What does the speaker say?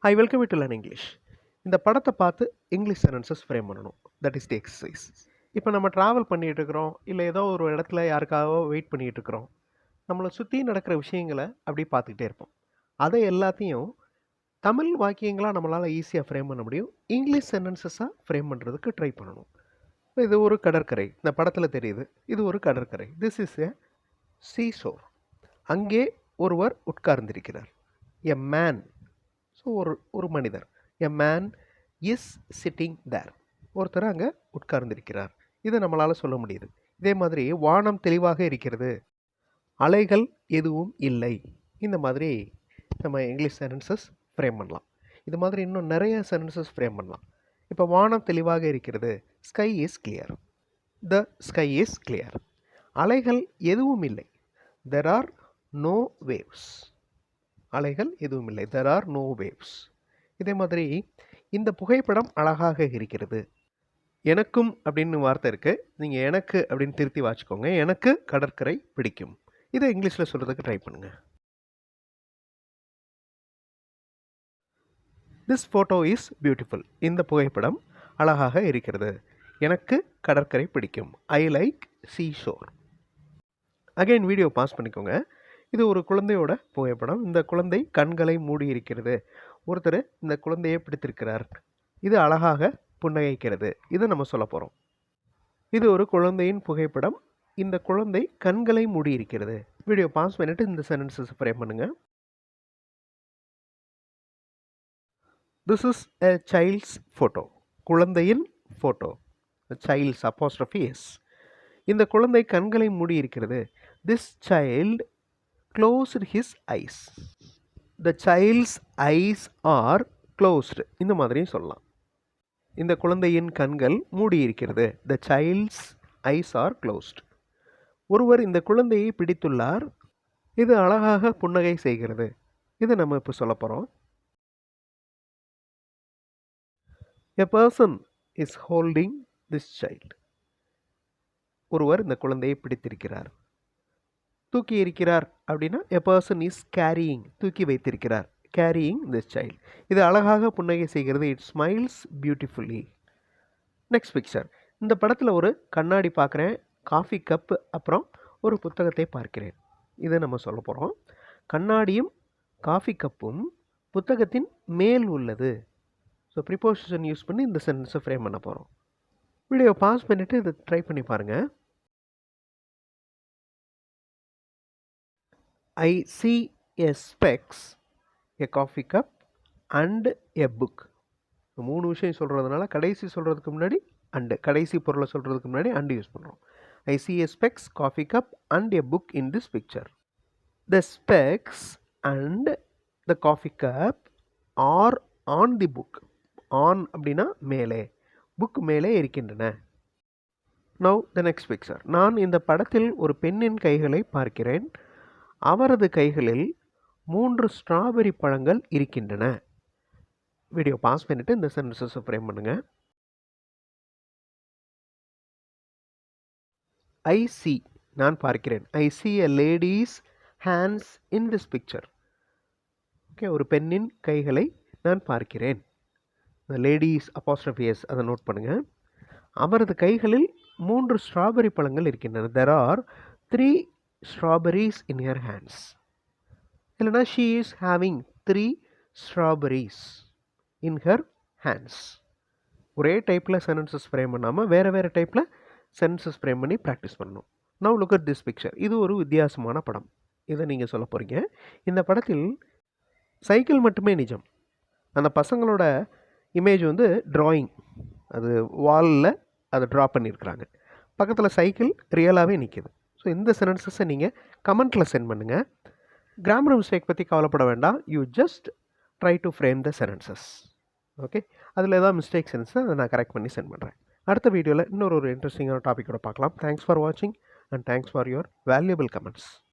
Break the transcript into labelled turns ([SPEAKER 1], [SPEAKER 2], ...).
[SPEAKER 1] Hi, welcome you to Learn English. இந்த படத்தை பார்த்து இங்கிலீஷ் சென்டென்சஸ் ஃப்ரேம் பண்ணணும். That is the exercise. இப்போ நம்ம ட்ராவல் பண்ணிகிட்டு இருக்கிறோம், இல்லை ஏதோ ஒரு இடத்துல யாருக்காகவோ வெயிட் பண்ணிகிட்டு இருக்கிறோம். நம்மளை சுற்றி நடக்கிற விஷயங்களை அப்படி பார்த்துக்கிட்டே இருப்போம். அதை எல்லாத்தையும் தமிழ் வாக்கியங்களாக நம்மளால் ஈஸியாக ஃப்ரேம் பண்ண முடியும். இங்கிலீஷ் சென்டென்சஸாக ஃப்ரேம் பண்ணுறதுக்கு ட்ரை பண்ணணும். இது ஒரு கடற்கரை, இந்த படத்தில் தெரியுது. இது ஒரு கடற்கரை. This is a seashore. அங்கே ஒருவர் உட்கார்ந்திருக்கிறார். A man. ஸோ ஒரு மனிதர். A man is sitting there. ஒருத்தர் அங்கே உட்கார்ந்திருக்கிறார். இதை நம்மளால் சொல்ல முடியுது. இதே மாதிரி வானம் தெளிவாக இருக்கிறது, அலைகள் எதுவும் இல்லை. இந்த மாதிரி நம்ம இங்கிலீஷ் சென்டென்சஸ் ஃப்ரேம் பண்ணலாம். இது மாதிரி இன்னும் நிறைய சென்டென்சஸ் ஃப்ரேம் பண்ணலாம். இப்போ வானம் தெளிவாக இருக்கிறது, sky is clear. The sky is clear. அலைகள் எதுவும் இல்லை, தெர் ஆர் நோ வேவ்ஸ். அலைகள் எதுவும் இல்லை, தெர் ஆர் நோ வேவ்ஸ். இதே மாதிரி இந்த புகைப்படம் அழகாக இருக்கிறது. எனக்கும் அப்படின்னு வார்த்தை இருக்குது, நீங்கள் எனக்கு அப்படின்னு திருத்தி வாச்சிக்கோங்க. எனக்கு கடற்கரை பிடிக்கும். இதை இங்கிலீஷில் சொல்கிறதுக்கு ட்ரை பண்ணுங்கள். This photo is beautiful. இந்த புகைப்படம் அழகாக இருக்கிறது. எனக்கு கடற்கரை பிடிக்கும். I like sea shore. Again video pause பண்ணிக்கோங்க. இது ஒரு குழந்தையோட புகைப்படம். இந்த குழந்தை கண்களை மூடி இருக்கிறது. ஒருத்தர் இந்த குழந்தையை பிடித்திருக்கிறார். இது அழகாக புன்னகைக்கிறது. இதை நம்ம சொல்ல போகிறோம். இது ஒரு குழந்தையின் புகைப்படம். இந்த குழந்தை கண்களை மூடி இருக்கிறது. வீடியோ பாஸ் பண்ணிட்டு இந்த சென்டென்சஸ் ஃப்ரேம் பண்ணுங்க. This is a child's photo. குழந்தையின் ஃபோட்டோ. Child's apostrophe S. இந்த குழந்தை கண்களை மூடி இருக்கிறது. This child closed his eyes. The child's eyes are closed. இந்த மாதிரியும் சொல்லலாம். இந்த குழந்தையின் கண்கள் மூடி இருக்கிறது. The child's eyes are closed. ஒருவர் இந்த குழந்தையை பிடித்துள்ளார். இது அழகாக புன்னகை செய்கிறது. இதை நம்ம இப்போ சொல்ல போகிறோம். A person is holding this child. ஒருவர் இந்த குழந்தையை பிடித்திருக்கிறார். தூக்கி இருக்கிறார் அப்படின்னா எ பர்சன் இஸ் கேரியிங். தூக்கி வைத்திருக்கிறார். Carrying this child. இது அழகாக புன்னகை செய்கிறது. It smiles beautifully. Next picture. இந்த படத்தில் ஒரு கண்ணாடி பார்க்குறேன், காஃபி கப், அப்புறம் ஒரு புத்தகத்தை பார்க்கிறேன். இதை நம்ம சொல்ல போகிறோம். கண்ணாடியும் காஃபி கப்பும் புத்தகத்தின் மேல் உள்ளது. ஸோ ப்ரிப்போசிஷன் யூஸ் பண்ணி இந்த சென்டென்ஸை ஃப்ரேம் பண்ண போகிறோம். வீடியோ பாஸ் பண்ணிவிட்டு இதை ட்ரை பண்ணி பாருங்கள். I see a specs, a coffee cup and a book. மூணு விஷயம் சொல்கிறதுனால கடைசி சொல்கிறதுக்கு முன்னாடி அண்டு, கடைசி பொருளை சொல்கிறதுக்கு முன்னாடி அண்டு யூஸ் பண்ணுறோம். I see a specs, coffee cup and a book in this picture. The specs and the coffee cup are on the book. On அப்படின்னா மேலே, புக் மேலே இருக்கின்றன. Now the next picture. நான் இந்த படத்தில் ஒரு பெண்ணின் கைகளை பார்க்கிறேன். அவரது கைகளில் 3 ஸ்ட்ராபெரி பழங்கள் இருக்கின்றன. வீடியோ பாஸ் பண்ணிட்டு இந்த சென்டென்சஸை ஃப்ரேம் பண்ணுங்க. ஐ சி, நான் பார்க்கிறேன். I see a lady's hands in this picture. Okay, ஒரு பெண்ணின் கைகளை நான் பார்க்கிறேன். இந்த லேடிஸ் அப்போஸ்ட்ரோஃபி எஸ், அதை நோட் பண்ணுங்க. அவரது கைகளில் 3 ஸ்ட்ராபெரி பழங்கள் இருக்கின்றன. There are 3 strawberries in her hands. இல்லைனா she is having 3 strawberries in her hands. ஒரே டைப்பில் சென்டென்சஸ் ஃப்ரேம் பண்ணாமல் வேறு வேறு டைப்பில் சென்டென்சஸ் ஃப்ரேம் பண்ணி ப்ராக்டிஸ் பண்ணணும். Now look at this picture. இது ஒரு வித்தியாசமான படம். இதை நீங்கள் சொல்ல போகிறீங்க. இந்த படத்தில் சைக்கிள் மட்டுமே நிஜம். அந்த பசங்களோட இமேஜ் வந்து ட்ராயிங், அது வாலில் அதை ட்ரா பண்ணியிருக்கிறாங்க. பக்கத்தில் சைக்கிள் ரியலாகவே நிற்கிது. ஸோ இந்த சென்டென்சஸை நீங்கள் கமெண்ட்டில் சென்ட் பண்ணுங்கள். கிராமர் மிஸ்டேக் பற்றி கவலைப்பட வேண்டாம். You just try to frame the sentences. Okay, அதில் ஏதாவது மிஸ்டேக்ஸ் இருந்துச்சுன்னா அதை நான் கரெக்ட் பண்ணி சென்ட் பண்ணுறேன். அடுத்த வீடியோவில் இன்னொரு இன்ட்ரெஸ்டிங்கான டாப்பிக்கோட பார்க்கலாம். தேங்க்ஸ் ஃபார் வாட்சிங் and thanks for your valuable comments.